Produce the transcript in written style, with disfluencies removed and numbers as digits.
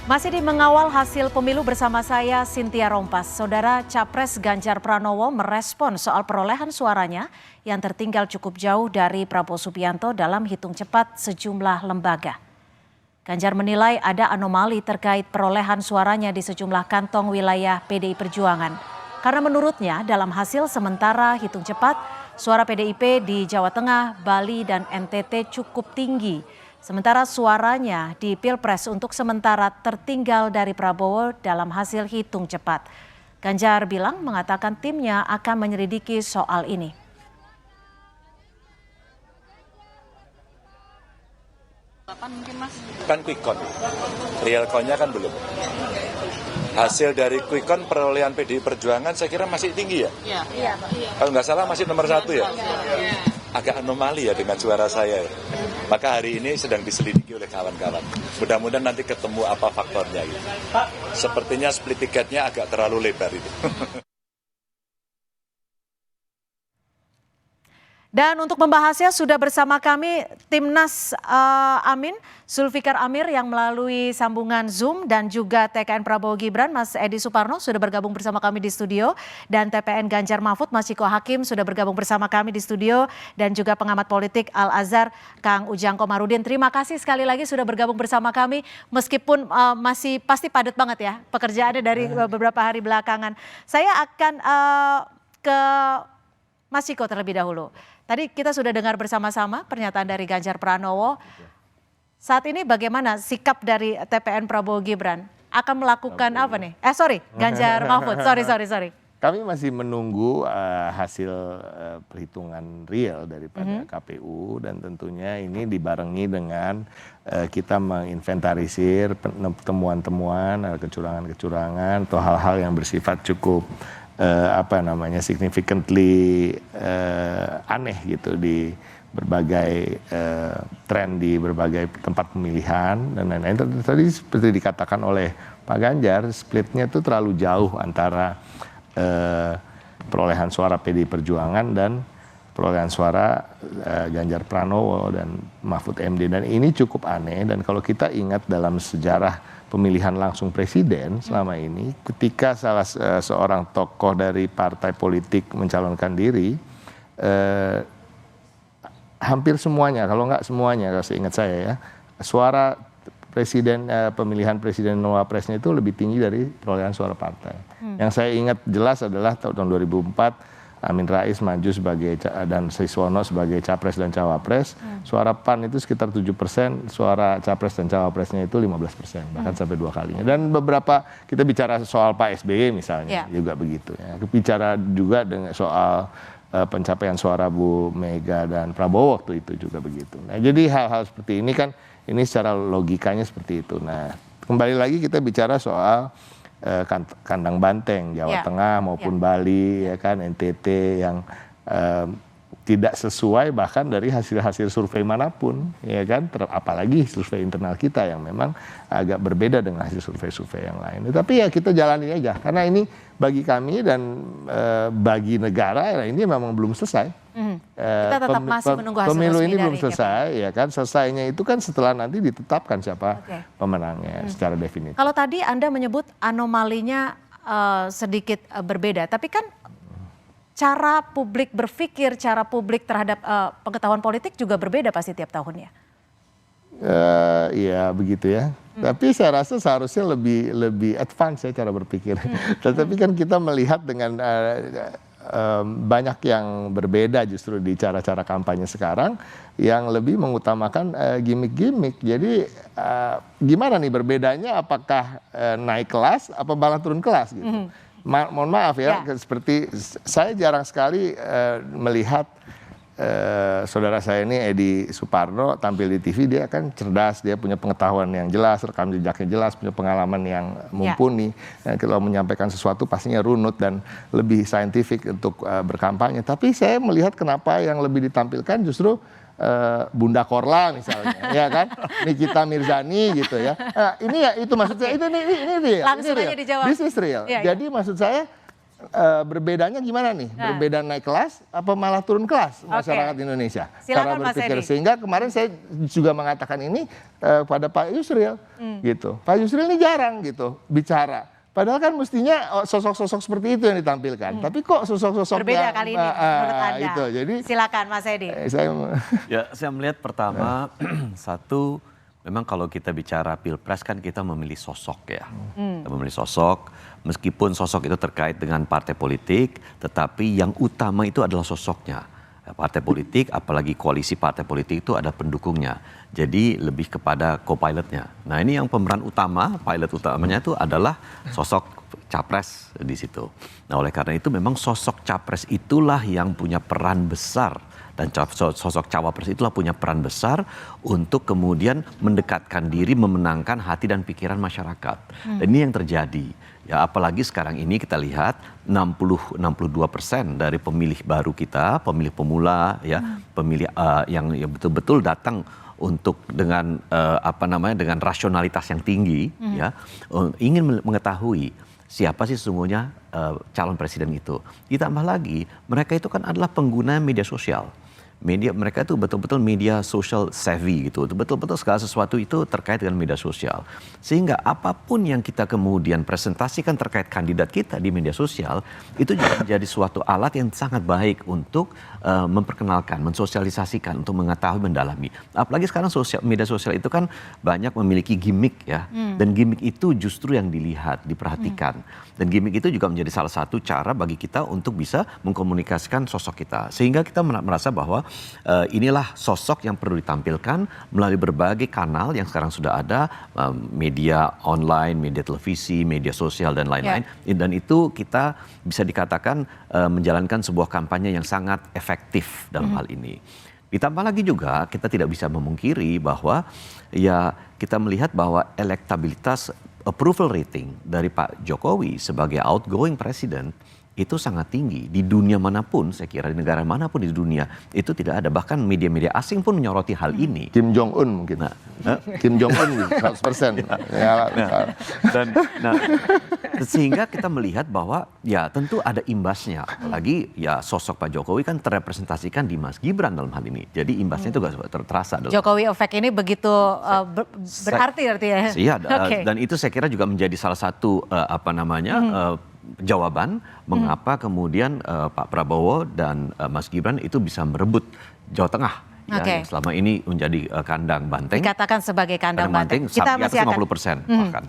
Masih di mengawal hasil pemilu bersama saya, Cynthia Rompas. Saudara Capres Ganjar Pranowo merespon soal perolehan suaranya yang tertinggal cukup jauh dari Prabowo Subianto dalam hitung cepat sejumlah lembaga. Ganjar menilai ada anomali terkait perolehan suaranya di sejumlah kantong wilayah PDI Perjuangan. Karena menurutnya dalam hasil sementara hitung cepat, suara PDIP di Jawa Tengah, Bali, dan NTT cukup tinggi. Sementara suaranya di Pilpres untuk sementara tertinggal dari Prabowo dalam hasil hitung cepat. Ganjar bilang mengatakan timnya akan menyelidiki soal ini. Kan quick count, real count-nya kan belum. Hasil dari quick count perolehan PDI Perjuangan saya kira masih tinggi ya? Iya. Kalau nggak salah masih nomor 1 ya? Agak anomali ya dengan suara saya ya. Maka hari ini sedang diselidiki oleh kawan-kawan. Mudah-mudahan nanti ketemu apa faktornya gitu. Sepertinya split tiketnya agak terlalu lebar itu. Dan untuk membahasnya sudah bersama kami Timnas Amin, Zulfikar Amir yang melalui sambungan Zoom dan juga TKN Prabowo Gibran, Mas Edi Suparno sudah bergabung bersama kami di studio. Dan TPN Ganjar Mahfud, Mas Ciko Hakim sudah bergabung bersama kami di studio. Dan juga pengamat politik Al-Azhar, Kang Ujang Komarudin. Terima kasih sekali lagi sudah bergabung bersama kami. Meskipun masih pasti padat banget ya pekerjaannya dari beberapa hari belakangan. Saya akan ke Mas Ciko terlebih dahulu. Tadi kita sudah dengar bersama-sama pernyataan dari Ganjar Pranowo. Saat ini bagaimana sikap dari TPN Prabowo Gibran? Akan melakukan apa nih? Ganjar Mahfud. Sorry. Kami masih menunggu hasil perhitungan real daripada KPU dan tentunya ini dibarengi dengan kita menginventarisir temuan-temuan, kecurangan-kecurangan atau hal-hal yang bersifat cukup significantly aneh gitu di berbagai tren di berbagai tempat pemilihan dan lain-lain. Tadi seperti dikatakan oleh Pak Ganjar, splitnya itu terlalu jauh antara perolehan suara PDI Perjuangan dan perolehan suara Ganjar Pranowo dan Mahfud MD, dan ini cukup aneh. Dan kalau kita ingat dalam sejarah pemilihan langsung presiden selama ini, ketika salah seorang tokoh dari partai politik mencalonkan diri, hampir semuanya, kalau nggak semuanya, kalau seingat saya ya, suara presiden pemilihan presiden dan wapresnya itu lebih tinggi dari perolehan suara partai. Yang saya ingat jelas adalah tahun 2004 Amin Rais maju sebagai dan Siswono sebagai capres dan cawapres. Suara PAN itu sekitar 7%, suara capres dan cawapresnya itu 15%, bahkan sampai 2 kalinya. Dan beberapa kita bicara soal Pak SBY misalnya juga begitu ya. Bicara juga dengan soal pencapaian suara Bu Mega dan Prabowo waktu itu juga begitu. Nah, jadi hal-hal seperti ini kan ini secara logikanya seperti itu. Nah, kembali lagi kita bicara soal kandang banteng Jawa Tengah maupun Bali ya kan, NTT yang tidak sesuai bahkan dari hasil-hasil survei manapun ya kan, apalagi survei internal kita yang memang agak berbeda dengan hasil survei-survei yang lain. Tapi ya kita jalani aja karena ini bagi kami dan bagi negara ini memang belum selesai. Kita tetap masih menunggu hasil pemilu resmi ini dari belum selesai ya kan, selesainya itu kan setelah nanti ditetapkan siapa pemenangnya secara definitif. Kalau tadi Anda menyebut anomalinya sedikit berbeda, tapi kan cara publik berpikir, cara publik terhadap pengetahuan politik juga berbeda pasti tiap tahunnya. Iya begitu ya. Tapi saya rasa seharusnya lebih advance ya cara berpikir. Tetapi kan kita melihat dengan banyak yang berbeda justru di cara-cara kampanye sekarang yang lebih mengutamakan gimmick-gimmick. Jadi gimana nih berbedanya? Apakah naik kelas, apa malah turun kelas gitu? Mohon maaf ya, seperti saya jarang sekali melihat saudara saya ini Edi Suparno tampil di TV, dia kan cerdas, dia punya pengetahuan yang jelas, rekam jejaknya jelas, punya pengalaman yang mumpuni. Kalau menyampaikan sesuatu pastinya runut dan lebih saintifik untuk berkampanye. Tapi saya melihat kenapa yang lebih ditampilkan justru Bunda Korla misalnya, ya kan, Nikita Mirzani gitu ya. Nah, ini ya itu maksud saya, ini real, Langsung aja dijawab. This is real. Jadi maksud saya berbedanya gimana nih? Berbeda naik kelas apa malah turun kelas masyarakat Indonesia? Silakan, cara Mas berpikir. Edi. Sehingga kemarin saya juga mengatakan ini pada Pak Yusril gitu. Pak Yusril ini jarang gitu bicara. Padahal kan mestinya sosok-sosok seperti itu yang ditampilkan. Tapi kok sosok-sosok Berbeda yang kali ini menurut Anda. itu. Jadi Silakan Mas Edi. Saya melihat pertama satu, memang kalau kita bicara pilpres kan kita memilih sosok ya. Kita memilih sosok, meskipun sosok itu terkait dengan partai politik, tetapi yang utama itu adalah sosoknya. Partai politik, apalagi koalisi partai politik itu ada pendukungnya. Jadi lebih kepada co-pilotnya. Nah ini yang pemeran utama, pilot utamanya itu adalah sosok capres di situ. Nah oleh karena itu memang sosok capres itulah yang punya peran besar. Dan sosok cawapres itulah punya peran besar untuk kemudian mendekatkan diri, memenangkan hati dan pikiran masyarakat. Dan ini yang terjadi. Ya, apalagi sekarang ini kita lihat 62% dari pemilih baru kita, pemilih pemula, ya, pemilih yang betul-betul datang untuk dengan dengan rasionalitas yang tinggi, ya, ingin mengetahui siapa sih sesungguhnya calon presiden itu. Ditambah lagi mereka itu kan adalah pengguna media sosial. Mereka itu betul-betul media social savvy gitu. Betul-betul segala sesuatu itu terkait dengan media sosial. Sehingga apapun yang kita kemudian presentasikan terkait kandidat kita di media sosial, itu juga menjadi suatu alat yang sangat baik untuk memperkenalkan, mensosialisasikan, untuk mengetahui, mendalami. Apalagi sekarang media sosial itu kan banyak memiliki gimmick ya. Dan gimmick itu justru yang dilihat, diperhatikan. Dan gimmick itu juga menjadi salah satu cara bagi kita untuk bisa mengkomunikasikan sosok kita. Sehingga kita merasa bahwa inilah sosok yang perlu ditampilkan melalui berbagai kanal yang sekarang sudah ada, media online, media televisi, media sosial dan lain-lain. Dan itu kita bisa dikatakan menjalankan sebuah kampanye yang sangat efektif dalam hal ini. Ditambah lagi juga kita tidak bisa memungkiri bahwa ya kita melihat bahwa elektabilitas approval rating dari Pak Jokowi sebagai outgoing president itu sangat tinggi di dunia manapun, saya kira di negara manapun di dunia itu tidak ada, bahkan media-media asing pun menyoroti hal ini. Kim Jong Un mungkin, Kim Jong Un 100%. Sehingga kita melihat bahwa ya tentu ada imbasnya, apalagi ya sosok Pak Jokowi kan terrepresentasikan di Mas Gibran dalam hal ini, jadi imbasnya itu gak terasa. Jokowi efek ini begitu berarti ya. Iya, dan itu saya kira juga menjadi salah satu jawaban mengapa kemudian Pak Prabowo dan Mas Gibran itu bisa merebut Jawa Tengah. Ya, yang selama ini menjadi kandang banteng. Dikatakan sebagai kandang banteng. Kita masih akan 50% bahkan.